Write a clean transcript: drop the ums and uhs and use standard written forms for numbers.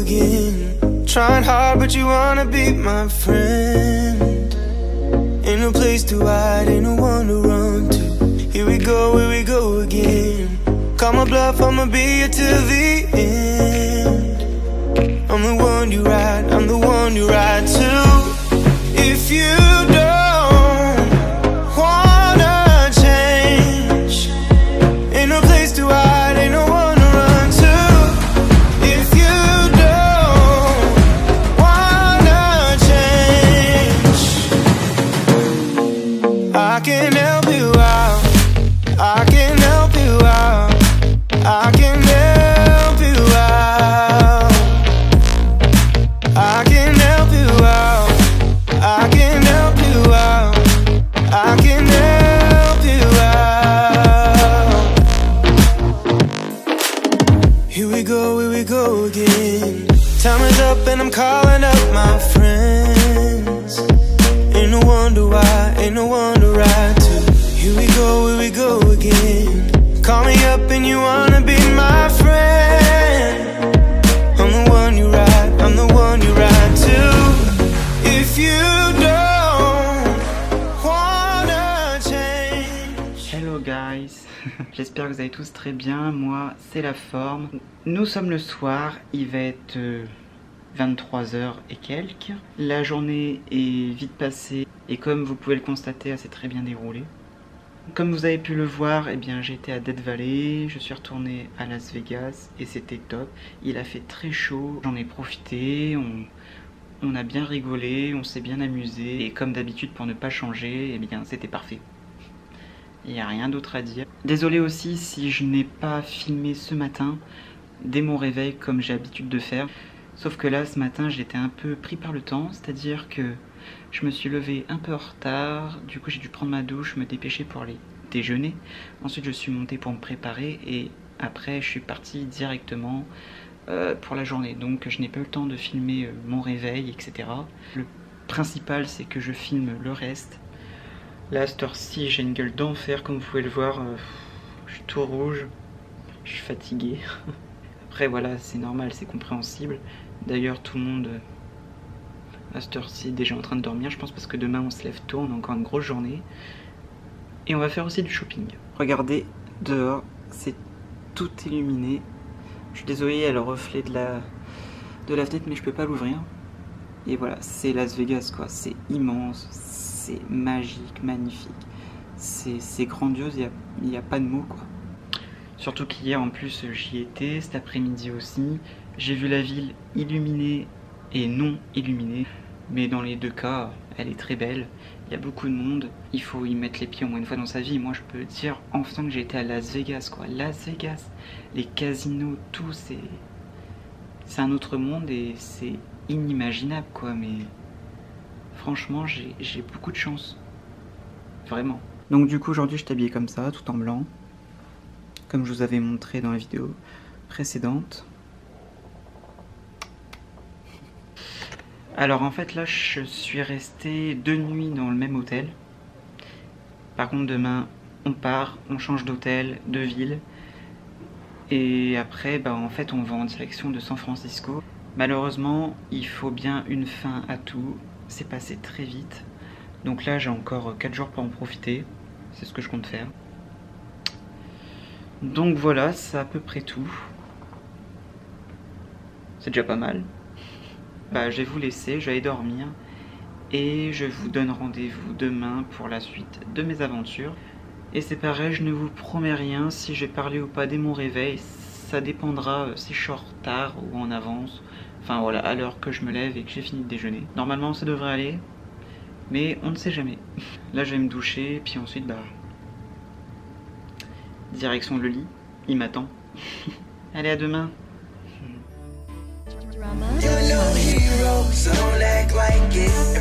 again. Trying hard but you wanna be my friend. Ain't no place to hide, ain't no one to run to. Here we go again. Call my bluff, I'ma be here till the end. I'm the one you ride, I'm the one you ride to. If you don't wanna change, ain't no place to hide, ain't no one to run to. If you don't wanna change, I can help you out, I can help you out, I can help you out, I can help you out, I can help you out, I can help you out. Here we go again. Time is up and I'm calling up my friends. Ain't no wonder why, ain't no one to ride to. Here we go again. Call me up and you wanna be my friend. I'm the one you ride, I'm the one you ride to. If you don't wanna change. Hello guys, j'espère que vous allez tous très bien, moi c'est la forme. Nous sommes le soir, il va être 23h et quelques. La journée est vite passée et comme vous pouvez le constater, elle s'est très bien déroulée. Comme vous avez pu le voir, eh bien j'ai été à Death Valley, je suis retourné à Las Vegas et c'était top. Il a fait très chaud, j'en ai profité, on a bien rigolé, on s'est bien amusé et comme d'habitude pour ne pas changer, eh bien c'était parfait. Il n'y a rien d'autre à dire. Désolé aussi si je n'ai pas filmé ce matin dès mon réveil comme j'ai l'habitude de faire. Sauf que là ce matin j'étais un peu pris par le temps, c'est-à-dire que je me suis levé un peu en retard, du coup j'ai dû prendre ma douche, me dépêcher pour aller déjeuner. Ensuite je suis monté pour me préparer et après je suis parti directement pour la journée. Donc je n'ai pas eu le temps de filmer mon réveil, etc. Le principal c'est que je filme le reste. Là à cette heure-ci j'ai une gueule d'enfer comme vous pouvez le voir, je suis tout rouge, je suis fatigué. Après voilà c'est normal, c'est compréhensible. D'ailleurs tout le monde à cette heure-ci déjà en train de dormir, je pense parce que demain on se lève tôt, on a encore une grosse journée. Et on va faire aussi du shopping. Regardez dehors, c'est tout illuminé. Je suis désolé, il y a le reflet de la fenêtre mais je peux pas l'ouvrir. Et voilà, c'est Las Vegas quoi, c'est immense, c'est magique, magnifique. C'est grandiose, il n'y a pas de mots quoi. Surtout qu'hier en plus j'y étais, cet après-midi aussi. J'ai vu la ville illuminée et non illuminée. Mais dans les deux cas, elle est très belle. Il y a beaucoup de monde. Il faut y mettre les pieds au moins une fois dans sa vie. Moi, je peux dire enfin que j'ai été à Las Vegas, quoi. Las Vegas, les casinos, tout, c'est un autre monde et c'est inimaginable, quoi. Mais franchement, j'ai beaucoup de chance. Vraiment. Donc du coup, aujourd'hui, je suis habillé comme ça, tout en blanc. Comme je vous avais montré dans la vidéo précédente. Alors en fait là je suis resté 2 nuits dans le même hôtel. Par contre demain on part, on change d'hôtel, de ville. Et après bah, en fait on va en direction de San Francisco. Malheureusement il faut bien une fin à tout. C'est passé très vite. Donc là j'ai encore 4 jours pour en profiter. C'est ce que je compte faire. Donc voilà, c'est à peu près tout. C'est déjà pas mal. Bah, je vais vous laisser, je vais aller dormir et je vous donne rendez-vous demain pour la suite de mes aventures. Et c'est pareil, je ne vous promets rien si j'ai parlé ou pas dès mon réveil, ça dépendra si je sors tard ou en avance. Enfin voilà, à l'heure que je me lève et que j'ai fini de déjeuner. Normalement ça devrait aller, mais on ne sait jamais. Là je vais me doucher, puis ensuite bah direction le lit, il m'attend. Allez à demain. You're no hero, so don't act like it.